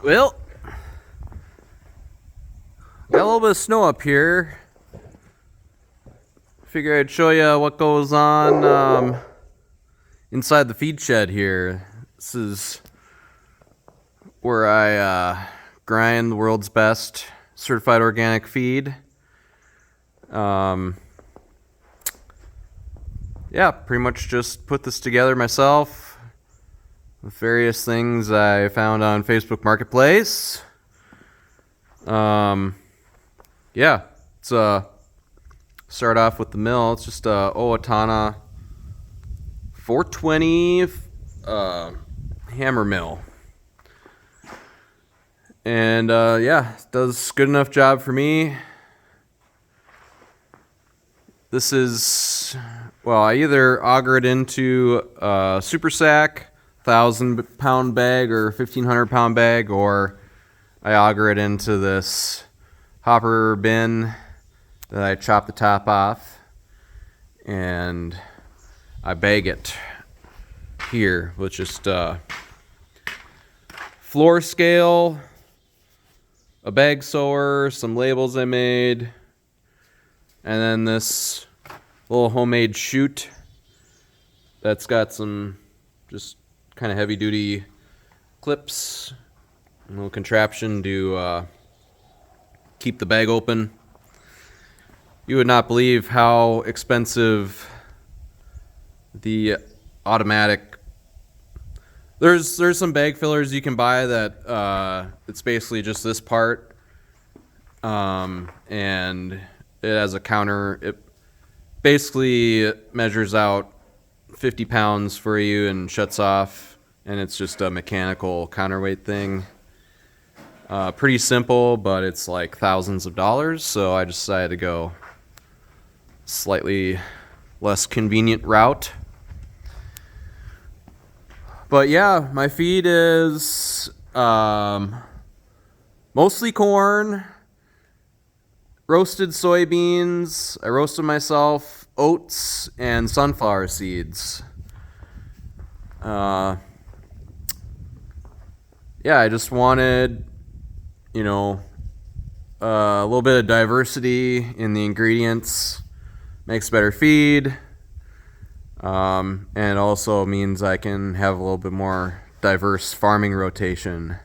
Well, got a little bit of snow up here. Figure I'd show you what goes on inside the feed shed here. This is where I grind the world's best certified organic feed. Yeah, pretty much just put this together myself with various things I found on Facebook Marketplace. Yeah, it's start off with the mill. It's just a Owatonna 420 hammer mill. And yeah, it does good enough job for me. This is, well, I either auger it into a super sack, 1,000-pound bag or 1,500-pound bag, or I auger it into this hopper bin that I chop the top off, and I bag it here with just floor scale, a bag sewer, some labels I made, and then this little homemade chute that's got some just kind of heavy duty clips, a little contraption to keep the bag open. You would not believe how expensive the automatic. There's some bag fillers you can buy that it's basically just this part, and it has a counter. It basically measures out 50 pounds for you and shuts off, and it's just a mechanical counterweight thing. Pretty simple, but it's like thousands of dollars, so I decided to go slightly less convenient route. But yeah, my feed is mostly corn, roasted soybeans. I roasted myself oats and sunflower seeds. Yeah, I just wanted, a little bit of diversity in the ingredients. Makes better feed, and also means I can have a little bit more diverse farming rotation.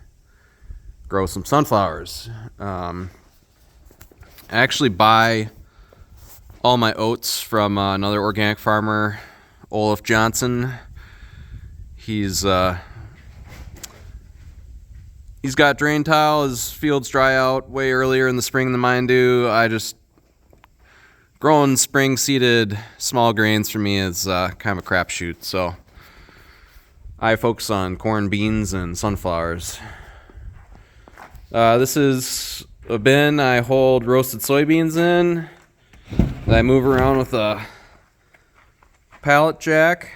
Grow some sunflowers. I actually buy all my oats from another organic farmer, Olaf Johnson. He's got drain tile. His fields dry out way earlier in the spring than mine do. Growing spring seeded small grains for me is kind of a crapshoot, so I focus on corn, beans, and sunflowers. This is a bin I hold roasted soybeans in that I move around with a pallet jack.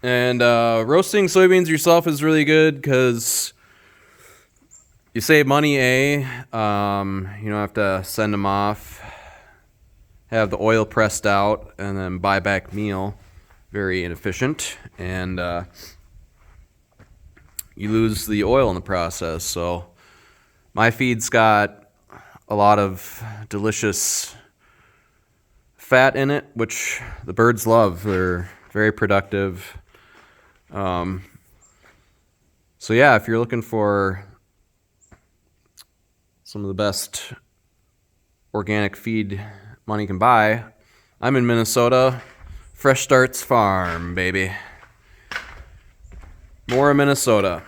And roasting soybeans yourself is really good because you save money, you don't have to send them off, have the oil pressed out, and then buy back meal. Very inefficient, and you lose the oil in the process. So my feed's got a lot of delicious fat in it, which the birds love. They're very productive. So yeah, if you're looking for some of the best organic feed money can buy, I'm in Minnesota. Fresh Starts Farm, baby. More in Minnesota.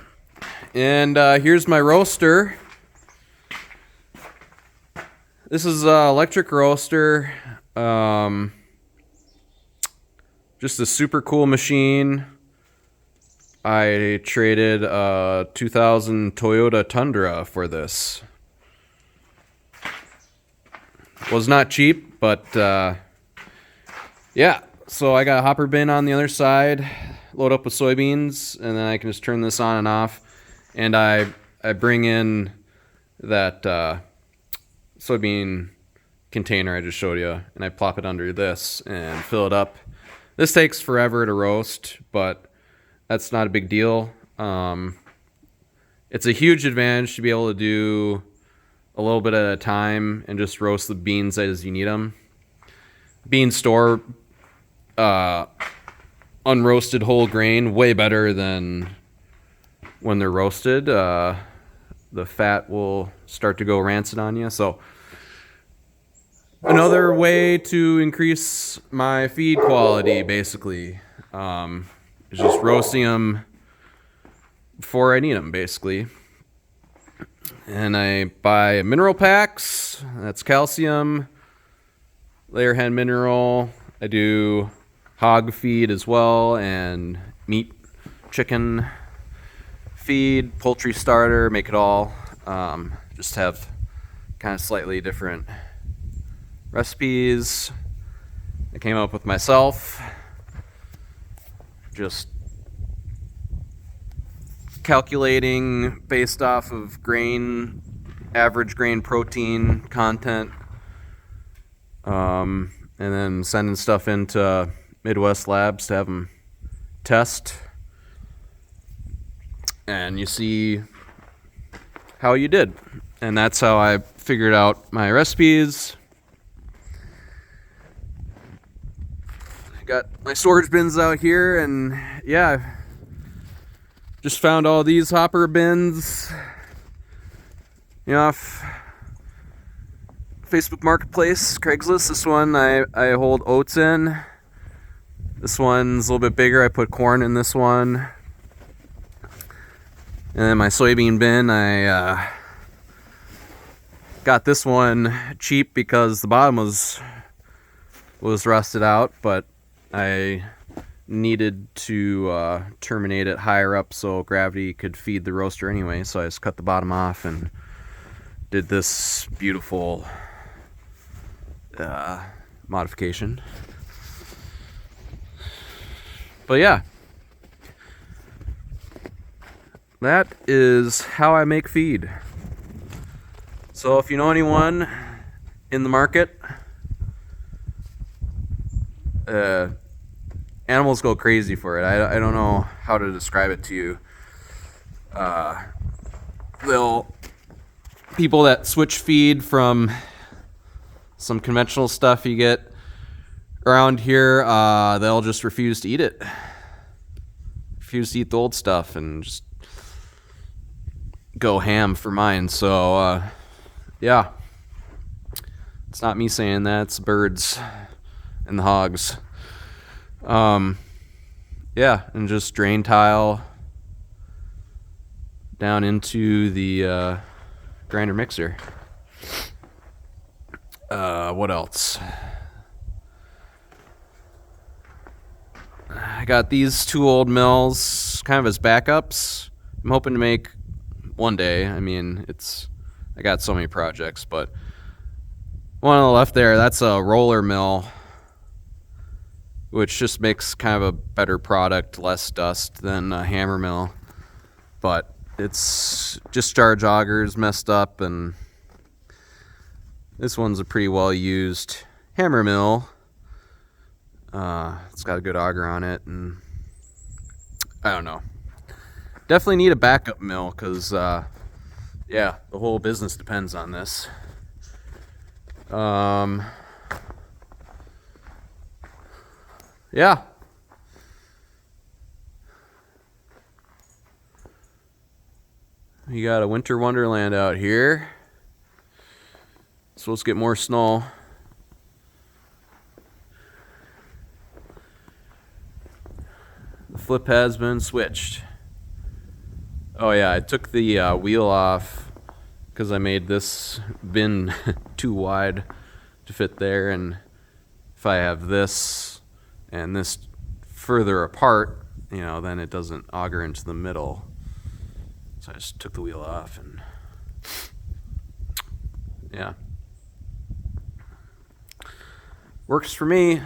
And here's my roaster. This is an electric roaster. Just a super cool machine. I traded a 2000 Toyota Tundra for this. Was not cheap, but yeah. So I got a hopper bin on the other side, load up with soybeans, and then I can just turn this on and off. And I bring in that soybean container I just showed you, and I plop it under this and fill it up. This takes forever to roast, but that's not a big deal. It's a huge advantage to be able to do a little bit at a time and just roast the beans as you need them. Bean store unroasted whole grain way better than when they're roasted. The fat will start to go rancid on you. So another way to increase my feed quality basically is just roasting them before I need them basically. And I buy mineral packs. That's calcium, layer hen mineral. I do hog feed as well, and meat, chicken feed, poultry starter, make it all. Just have kind of slightly different recipes I came up with myself. Just calculating based off of grain, average grain protein content, and then sending stuff into Midwest labs to have them test, and you see how you did. And that's how I figured out my recipes. I got my storage bins out here, and yeah, just found all these hopper bins, off Facebook Marketplace, Craigslist. This one I hold oats in. This one's a little bit bigger. I put corn in this one. And then my soybean bin, I got this one cheap because the bottom was rusted out, but I needed to terminate it higher up so gravity could feed the roaster anyway, so I just cut the bottom off and did this beautiful modification. But yeah, that is how I make feed. So if you know anyone in the market, animals go crazy for it. I don't know how to describe it to you. People that switch feed from some conventional stuff you get around here, they'll just refuse to eat it. Refuse to eat the old stuff and just go ham for mine. So, yeah. It's not me saying that. It's the birds and the hogs. Yeah, and just drain tile down into the grinder mixer. What else? I got these two old mills kind of as backups. I'm hoping to make one day. I mean, I got so many projects, but one on the left there, that's a roller mill, which just makes kind of a better product, less dust than a hammer mill. But it's discharge augers messed up, and this one's a pretty well used hammer mill. It's got a good auger on it, and I don't know. Definitely need a backup mill because, yeah, the whole business depends on this. Yeah. You got a winter wonderland out here. Supposed to get more snow. The flip has been switched. Oh yeah, I took the wheel off because I made this bin too wide to fit there, and if I have this and this further apart, then it doesn't auger into the middle. So I just took the wheel off, and yeah, works for me.